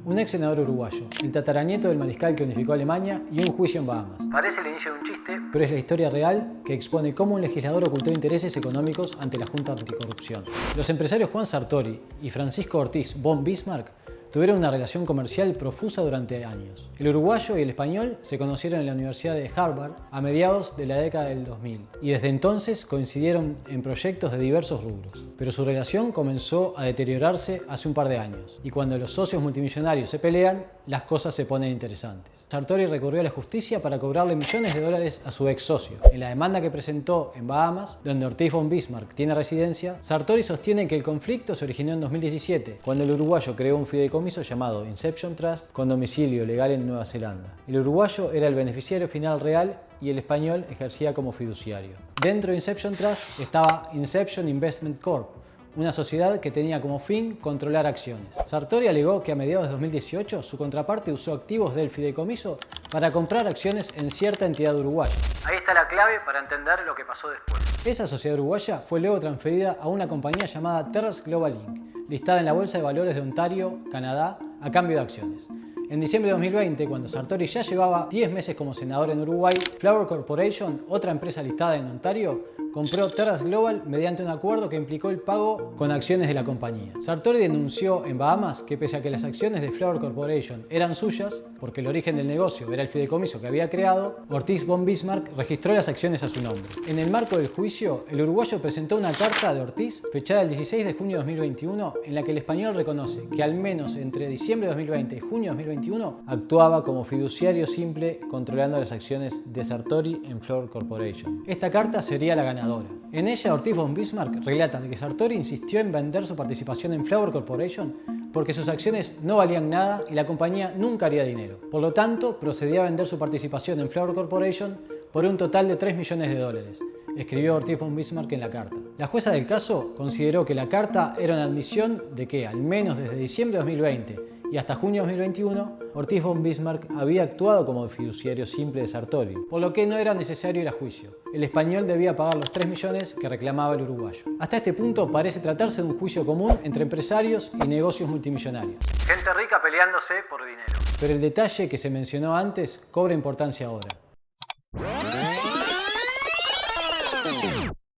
un ex senador uruguayo, el tataranieto del mariscal que unificó Alemania y un juicio en Bahamas. Parece el inicio de un chiste, pero es la historia real que expone cómo un legislador ocultó intereses económicos ante la Junta Anticorrupción. Los empresarios Juan Sartori y Francisco Ortiz von Bismarck tuvieron una relación comercial profusa durante años. El uruguayo y el español se conocieron en la Universidad de Harvard a mediados de la década del 2000 y desde entonces coincidieron en proyectos de diversos rubros. Pero su relación comenzó a deteriorarse hace un par de años y cuando los socios multimillonarios se pelean, las cosas se ponen interesantes. Sartori recurrió a la justicia para cobrarle millones de dólares a su ex socio. En la demanda que presentó en Bahamas, donde Ortiz von Bismarck tiene residencia, Sartori sostiene que el conflicto se originó en 2017, cuando el uruguayo creó un fideicomiso llamado Inception Trust con domicilio legal en Nueva Zelanda. El uruguayo era el beneficiario final real y el español ejercía como fiduciario. Dentro de Inception Trust estaba Inception Investment Corp, una sociedad que tenía como fin controlar acciones. Sartori alegó que a mediados de 2018 su contraparte usó activos del fideicomiso para comprar acciones en cierta entidad uruguaya. Ahí está la clave para entender lo que pasó después. Esa sociedad uruguaya fue luego transferida a una compañía llamada Terras Global Inc., listada en la Bolsa de Valores de Ontario, Canadá, a cambio de acciones. En diciembre de 2020, cuando Sartori ya llevaba 10 meses como senador en Uruguay, Flower Corporation, otra empresa listada en Ontario, compró Terras Global mediante un acuerdo que implicó el pago con acciones de la compañía. Sartori denunció en Bahamas que pese a que las acciones de Flower Corporation eran suyas, porque el origen del negocio era el fideicomiso que había creado, Ortiz von Bismarck registró las acciones a su nombre. En el marco del juicio, el uruguayo presentó una carta de Ortiz fechada el 16 de junio de 2021 en la que el español reconoce que al menos entre diciembre de 2020 y junio de 2021 actuaba como fiduciario simple controlando las acciones de Sartori en Flower Corporation. Esta carta sería la ganadora. En ella, Ortiz von Bismarck relata que Sartori insistió en vender su participación en Flower Corporation porque sus acciones no valían nada y la compañía nunca haría dinero. Por lo tanto, procedía a vender su participación en Flower Corporation por un total de $3 millones, escribió Ortiz von Bismarck en la carta. La jueza del caso consideró que la carta era una admisión de que, al menos desde diciembre de 2020 y hasta junio de 2021, Ortiz von Bismarck había actuado como fiduciario simple de Sartori, por lo que no era necesario ir a juicio. El español debía pagar los 3 millones que reclamaba el uruguayo. Hasta este punto parece tratarse de un juicio común entre empresarios y negocios multimillonarios. Gente rica peleándose por dinero. Pero el detalle que se mencionó antes cobra importancia ahora.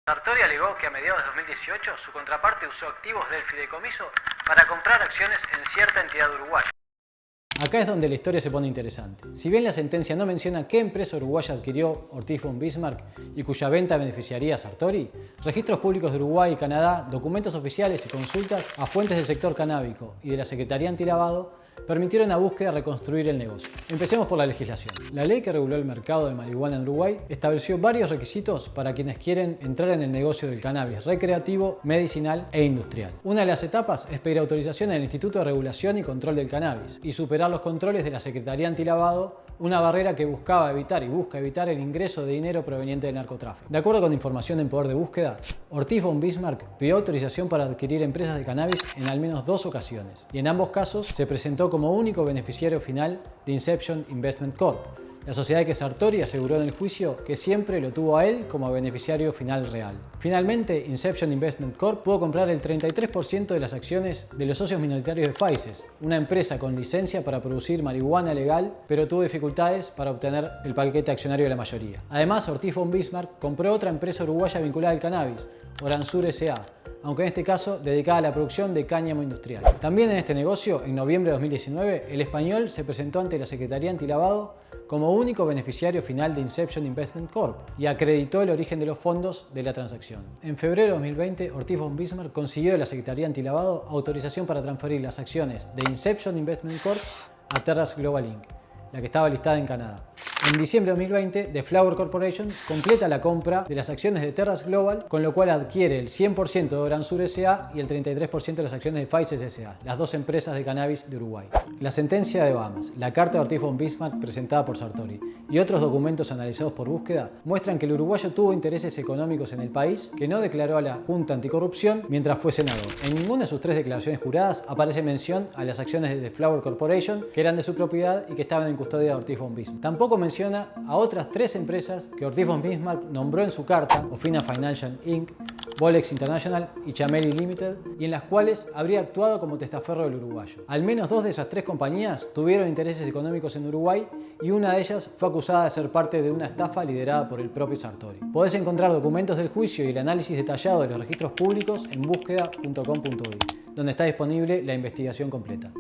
Sartori alegó que a mediados de 2018 su contraparte usó activos del fideicomiso para comprar acciones en cierta entidad uruguaya. Acá es donde la historia se pone interesante. Si bien la sentencia no menciona qué empresa uruguaya adquirió Ortiz von Bismarck y cuya venta beneficiaría a Sartori, registros públicos de Uruguay y Canadá, documentos oficiales y consultas a fuentes del sector canábico y de la Secretaría Antilavado permitieron a Búsqueda reconstruir el negocio. Empecemos por la legislación. La ley que reguló el mercado de marihuana en Uruguay estableció varios requisitos para quienes quieren entrar en el negocio del cannabis recreativo, medicinal e industrial. Una de las etapas es pedir autorización al Instituto de Regulación y Control del Cannabis y superar los controles de la Secretaría Antilavado, una barrera que buscaba evitar y busca evitar el ingreso de dinero proveniente del narcotráfico. De acuerdo con información en poder de Búsqueda, Ortiz von Bismarck pidió autorización para adquirir empresas de cannabis en al menos 2 ocasiones y en ambos casos se presentó como único beneficiario final de Inception Investment Corp, la sociedad que Sartori aseguró en el juicio que siempre lo tuvo a él como beneficiario final real. Finalmente, Inception Investment Corp pudo comprar el 33% de las acciones de los socios minoritarios de Pfizer, una empresa con licencia para producir marihuana legal, pero tuvo dificultades para obtener el paquete accionario de la mayoría. Además, Ortiz von Bismarck compró otra empresa uruguaya vinculada al cannabis, Oransur S.A., aunque en este caso dedicada a la producción de cáñamo industrial. También en este negocio, en noviembre de 2019, el español se presentó ante la Secretaría Antilavado como único beneficiario final de Inception Investment Corp y acreditó el origen de los fondos de la transacción. En febrero de 2020, Ortiz von Bismarck consiguió de la Secretaría Antilavado autorización para transferir las acciones de Inception Investment Corp a Terras Global Inc., la que estaba listada en Canadá. En diciembre de 2020, The Flower Corporation completa la compra de las acciones de Terras Global, con lo cual adquiere el 100% de Oransur S.A. y el 33% de las acciones de Pfizer S.A., las 2 empresas de cannabis de Uruguay. La sentencia de Bahamas, la carta de Ortiz von Bismarck presentada por Sartori y otros documentos analizados por Búsqueda muestran que el uruguayo tuvo intereses económicos en el país que no declaró a la Junta Anticorrupción mientras fue senador. En ninguna de sus 3 declaraciones juradas aparece mención a las acciones de The Flower Corporation, que eran de su propiedad y que estaban en custodia de Ortiz von Bismarck. Tampoco menciona a otras 3 empresas que Ortiz von Bismarck nombró en su carta, Ofina Financial Inc., Bolex International y Chameli Limited, y en las cuales habría actuado como testaferro del uruguayo. Al menos 2 de esas 3 compañías tuvieron intereses económicos en Uruguay y una de ellas fue acusada de ser parte de una estafa liderada por el propio Sartori. Podés encontrar documentos del juicio y el análisis detallado de los registros públicos en búsqueda.com.uy, donde está disponible la investigación completa.